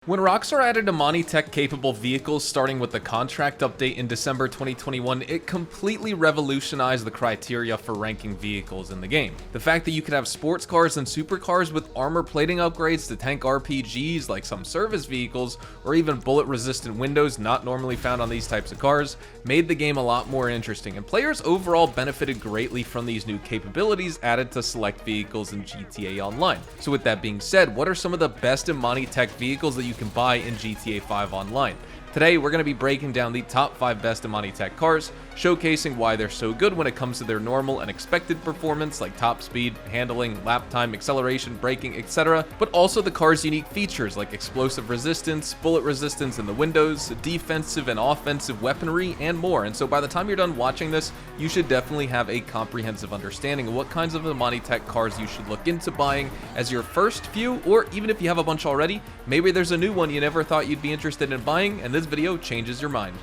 When Rockstar added Imani tech-capable vehicles starting with the contract update in December 2021, it completely revolutionized the criteria for ranking vehicles in the game. The fact that you could have sports cars and supercars with armor plating upgrades to tank RPGs like some service vehicles, or even bullet-resistant windows not normally found on these types of cars, made the game a lot more interesting, and players overall benefited greatly from these new capabilities added to select vehicles in GTA Online. So with that being said, what are some of the best Imani tech vehicles that you can buy in GTA 5 Online? Today, we're going to be breaking down the top 5 best Imani tech cars, showcasing why they're so good when it comes to their normal and expected performance like top speed, handling, lap time, acceleration, braking, etc., but also the car's unique features like explosive resistance, bullet resistance in the windows, defensive and offensive weaponry, and more. And so by the time you're done watching this, you should definitely have a comprehensive understanding of what kinds of Imani tech cars you should look into buying as your first few, or even if you have a bunch already, maybe there's a new one you never thought you'd be interested in buying, and this video changes your mind.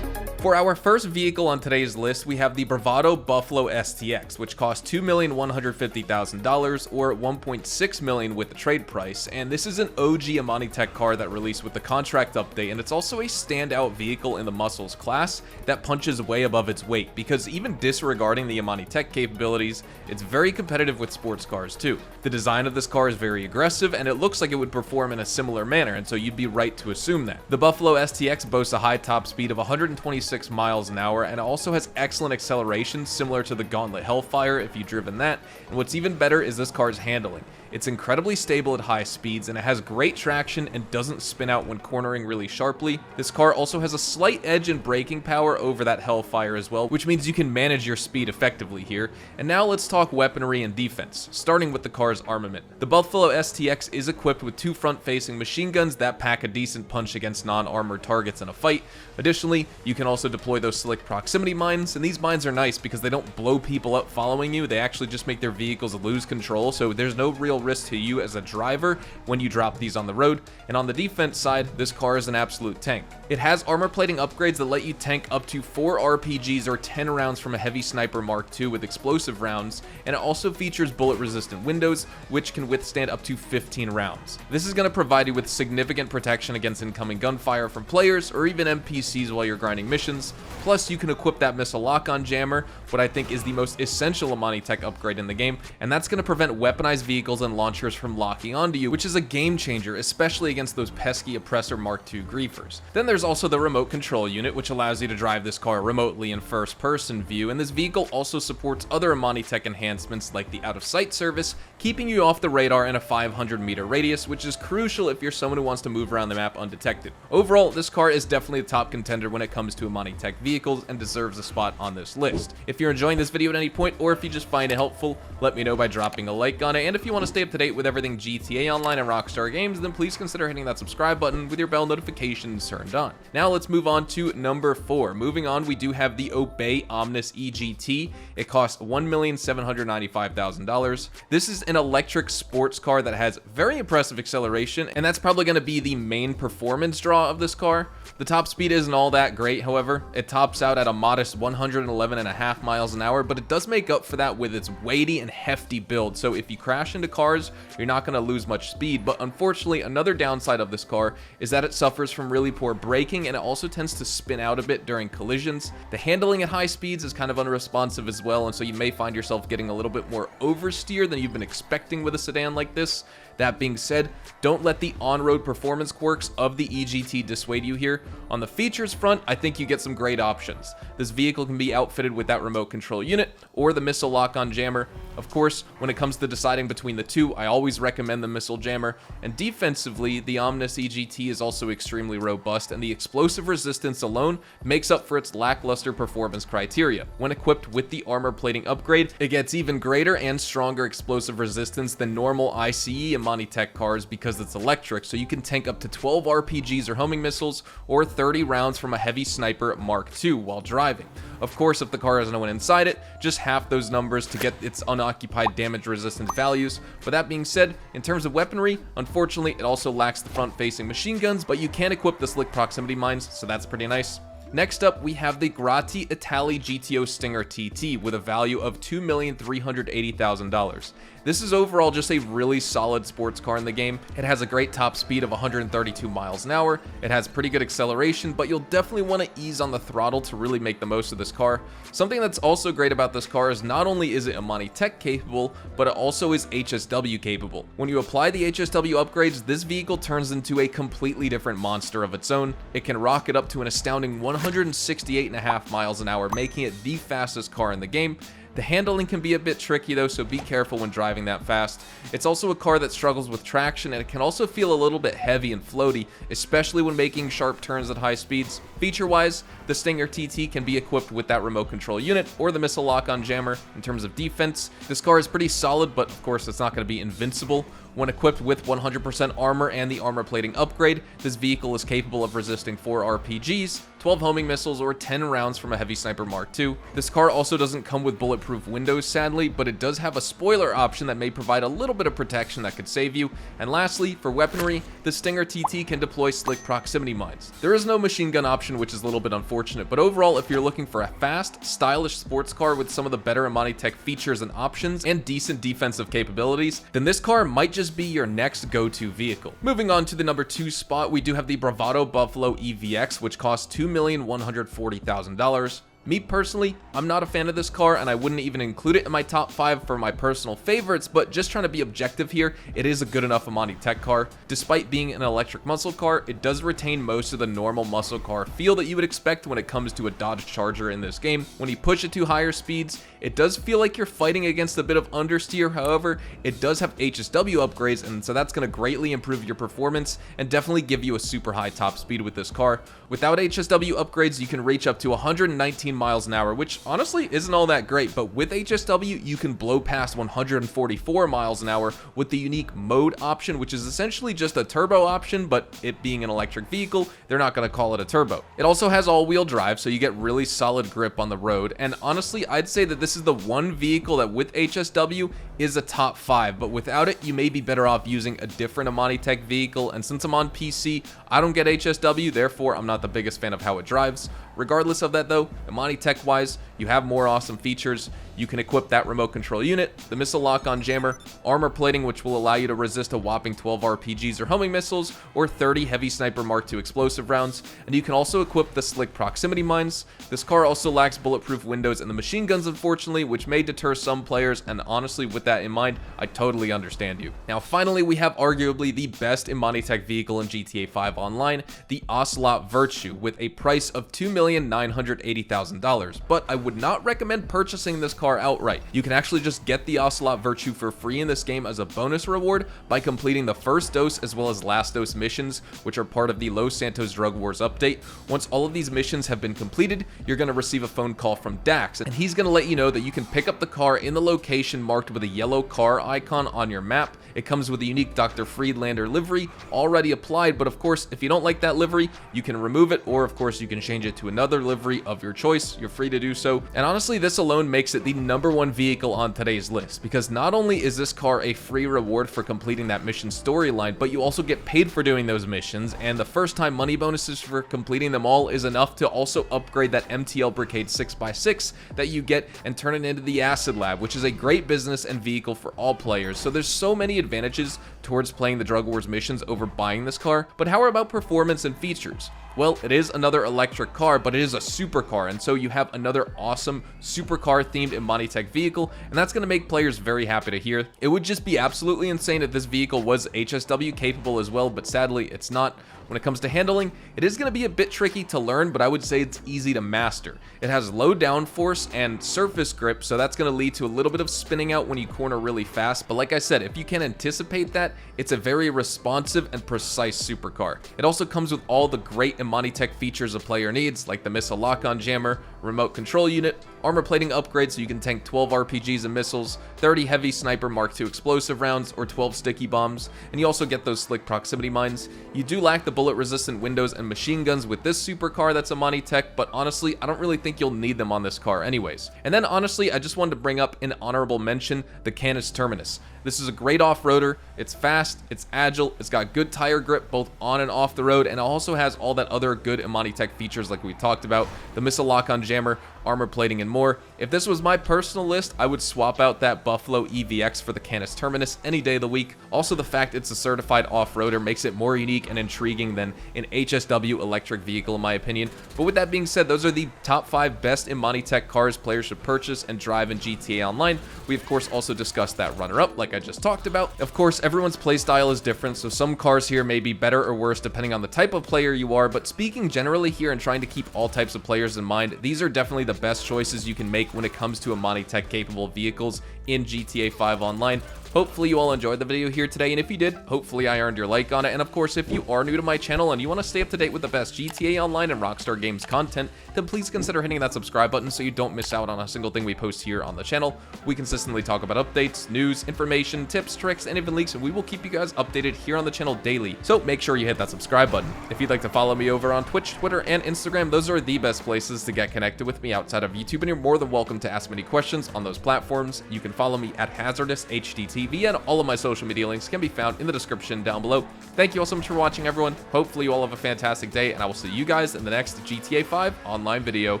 For our first vehicle on today's list, we have the Bravado Buffalo STX, which costs $2,150,000 or $1.6 million with the trade price, and this is an OG Imani tech car that released with the contract update, and it's also a standout vehicle in the muscles class that punches way above its weight, because even disregarding the Imani tech capabilities, it's very competitive with sports cars too. The design of this car is very aggressive, and it looks like it would perform in a similar manner, and so you'd be right to assume that. The Buffalo STX boasts a high top speed of 126 miles an hour, and it also has excellent acceleration similar to the Gauntlet Hellfire if you've driven that, and what's even better is this car's handling. It's incredibly stable at high speeds, and it has great traction and doesn't spin out when cornering really sharply. This car also has a slight edge in braking power over that Hellfire as well, which means you can manage your speed effectively here. And now let's talk weaponry and defense, starting with the car's armament. The Buffalo STX is equipped with 2 front-facing machine guns that pack a decent punch against non-armored targets in a fight. Additionally, you can also deploy those slick proximity mines, and these mines are nice because they don't blow people up following you, they actually just make their vehicles lose control, so there's no real risk to you as a driver when you drop these on the road. And on the defense side, this car is an absolute tank. It has armor plating upgrades that let you tank up to 4 RPGs or 10 rounds from a heavy sniper Mark II with explosive rounds, and it also features bullet resistant windows which can withstand up to 15 rounds. This is going to provide you with significant protection against incoming gunfire from players or even NPCs while you're grinding missions. Plus, you can equip that missile lock-on jammer, what I think is the most essential Imani tech upgrade in the game, and that's going to prevent weaponized vehicles and launchers from locking onto you, which is a game changer, especially against those pesky Oppressor Mark II griefers. Then there's also the remote control unit, which allows you to drive this car remotely in first-person view, and this vehicle also supports other Imani tech enhancements like the out-of-sight service, keeping you off the radar in a 500-meter radius, which is crucial if you're someone who wants to move around the map undetected. Overall, this car is definitely the top contender when it comes to Imani tech vehicles and deserves a spot on this list. If you're enjoying this video at any point, or if you just find it helpful, let me know by dropping a like on it, and if you want to stay up to date with everything GTA Online and Rockstar Games, then please consider hitting that subscribe button with your bell notifications turned on. Now let's move on to number 4. Moving on, we do have the Obey Omnis EGT. It costs $1,795,000. This is an electric sports car that has very impressive acceleration, and that's probably going to be the main performance draw of this car. The top speed isn't all that great, however. It tops out at a modest 111.5 miles an hour, but it does make up for that with its weighty and hefty build, so if you crash into cars, you're not going to lose much speed. But unfortunately, another downside of this car is that it suffers from really poor braking, and it also tends to spin out a bit during collisions. The handling at high speeds is kind of unresponsive as well, and so you may find yourself getting a little bit more oversteer than you've been expecting with a sedan like this. That being said, don't let the on-road performance quirks of the EGT dissuade you here. On the features front, I think you get some great options. This vehicle can be outfitted with that remote control unit or the missile lock-on jammer. Of course, when it comes to deciding between the two, I always recommend the missile jammer. And defensively, the Omnis EGT is also extremely robust, and the explosive resistance alone makes up for its lackluster performance criteria. When equipped with the armor plating upgrade, it gets even greater and stronger explosive resistance than normal ICE Imani tech cars because it's electric, so you can tank up to 12 RPGs or homing missiles or 30 rounds from a heavy sniper Mark II while driving. Of course, if the car has no one inside it, just half those numbers to get its unoccupied damage resistant values. But that being said, in terms of weaponry, unfortunately, it also lacks the front-facing machine guns, but you can equip the slick proximity mines, so that's pretty nice. Next up, we have the Grotti Itali GTO Stinger TT with a value of $2,380,000. This is overall just a really solid sports car in the game. It has a great top speed of 132 miles an hour. It has pretty good acceleration, but you'll definitely want to ease on the throttle to really make the most of this car. Something that's also great about this car is not only is it Imani Tech capable, but it also is HSW capable. When you apply the HSW upgrades, this vehicle turns into a completely different monster of its own. It can rocket up to an astounding 168.5 miles an hour, making it the fastest car in the game. The handling can be a bit tricky though, so be careful when driving that fast. It's also a car that struggles with traction, and it can also feel a little bit heavy and floaty, especially when making sharp turns at high speeds. Feature-wise, the Stinger TT can be equipped with that remote control unit or the missile lock-on jammer. In terms of defense, this car is pretty solid, but of course it's not going to be invincible. When equipped with 100% armor and the armor plating upgrade, this vehicle is capable of resisting 4 RPGs, 12 homing missiles, or 10 rounds from a heavy sniper Mark II. This car also doesn't come with bulletproof windows, sadly, but it does have a spoiler option that may provide a little bit of protection that could save you. And lastly, for weaponry, the Stinger TT can deploy slick proximity mines. There is no machine gun option, which is a little bit unfortunate, but overall, if you're looking for a fast, stylish sports car with some of the better Imani Tech features and options and decent defensive capabilities, then this car might just be your next go-to vehicle. Moving on to the number 2 spot, we do have the Bravado Buffalo EVX, which costs $2,140,000. Me personally, I'm not a fan of this car, and I wouldn't even include it in my top 5 for my personal favorites, but just trying to be objective here, it is a good enough Imani Tech car. Despite being an electric muscle car, it does retain most of the normal muscle car feel that you would expect when it comes to a Dodge Charger in this game. When you push it to higher speeds, it does feel like you're fighting against a bit of understeer. However, it does have HSW upgrades, and so that's going to greatly improve your performance and definitely give you a super high top speed with this car. Without HSW upgrades, you can reach up to 119 miles an hour, which honestly isn't all that great, but with HSW, you can blow past 144 miles an hour with the unique mode option, which is essentially just a turbo option, but it being an electric vehicle, they're not going to call it a turbo. It also has all-wheel drive, so you get really solid grip on the road, and honestly, I'd say that this is the one vehicle that with HSW is a top 5, but without it, you may be better off using a different Imani Tech vehicle, and since I'm on PC, I don't get HSW, therefore I'm not the biggest fan of how it drives. Regardless of that though, Imani Tech wise, you have more awesome features. You can equip that remote control unit, the missile lock-on jammer, armor plating, which will allow you to resist a whopping 12 RPGs or homing missiles, or 30 heavy sniper Mark II explosive rounds, and you can also equip the slick proximity mines. This car also lacks bulletproof windows and the machine guns, unfortunately, which may deter some players, and honestly, with that in mind, I totally understand you. Now, finally, we have arguably the best Imani Tech vehicle in GTA 5 Online, the Ocelot Virtue, with a price of $2,980,000, but I would not recommend purchasing this car outright. You can actually just get the Ocelot Virtue for free in this game as a bonus reward by completing the first dose as well as last dose missions, which are part of the Los Santos Drug Wars update. Once all of these missions have been completed, you're going to receive a phone call from Dax, and he's going to let you know that you can pick up the car in the location marked with a yellow car icon on your map. It comes with a unique Dr. Friedlander livery already applied, but of course, if you don't like that livery, you can remove it, or of course, you can change it to another livery of your choice. You're free to do so. And honestly, this alone makes it the #1 vehicle on today's list, because not only is this car a free reward for completing that mission storyline, but you also get paid for doing those missions, and the first time money bonuses for completing them all is enough to also upgrade that MTL Brigade 6x6 that you get and turn it into the Acid Lab, which is a great business and vehicle for all players. So there's so many advantages towards playing the Drug Wars missions over buying this car. But how about performance and features? Well, it is another electric car, but it is a supercar, and so you have another awesome supercar themed Imani Tech vehicle, and that's going to make players very happy to hear. It would just be absolutely insane if this vehicle was HSW capable as well, but sadly it's not. When it comes to handling, it is going to be a bit tricky to learn, but I would say it's easy to master. It has low downforce and surface grip, so that's going to lead to a little bit of spinning out when you corner really fast, but like I said, if you can anticipate that, it's a very responsive and precise supercar. It also comes with all the great Imani Tech features a player needs, like the missile lock-on jammer, remote control unit, armor plating upgrades so you can tank 12 RPGs and missiles, 30 heavy sniper Mark II explosive rounds, or 12 sticky bombs, and you also get those slick proximity mines. You do lack the bullet resistant windows and machine guns with this supercar that's Imani tech, but honestly, I don't really think you'll need them on this car anyways. And then honestly, I just wanted to bring up an honorable mention, the Canis Terminus. This is a great off-roader, it's fast, it's agile, it's got good tire grip both on and off the road, and it also has all that other good Imani tech features like we talked about, the missile lock-on jammer, armor plating, and more. If this was my personal list, I would swap out that Buffalo EVX for the Canis Terminus any day of the week. Also, the fact it's a certified off-roader makes it more unique and intriguing than an HSW electric vehicle in my opinion. But with that being said, those are the top 5 best Imani tech cars players should purchase and drive in GTA Online. We of course also discussed that runner-up like I just talked about. Of course, everyone's playstyle is different, so some cars here may be better or worse depending on the type of player you are, but speaking generally here and trying to keep all types of players in mind, these are definitely the best choices you can make when it comes to Imani tech capable vehicles in GTA 5 Online. Hopefully you all enjoyed the video here today, and if you did, hopefully I earned your like on it. And of course, if you are new to my channel and you want to stay up to date with the best GTA Online and Rockstar Games content, then please consider hitting that subscribe button so you don't miss out on a single thing we post here on the channel. We consistently talk about updates, news, information, tips, tricks, and even leaks, and we will keep you guys updated here on the channel daily. So make sure you hit that subscribe button. If you'd like to follow me over on Twitch, Twitter, and Instagram, those are the best places to get connected with me outside of YouTube, and you're more than welcome to ask me any questions on those platforms. You can follow me at HazardousHDTV, and all of my social media links can be found in the description down below. Thank you all so much for watching, everyone. Hopefully you all have a fantastic day, and I will see you guys in the next GTA 5 Online video.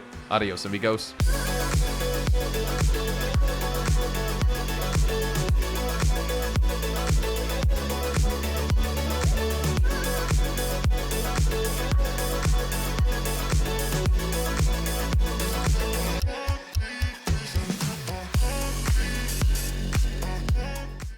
Adios, amigos.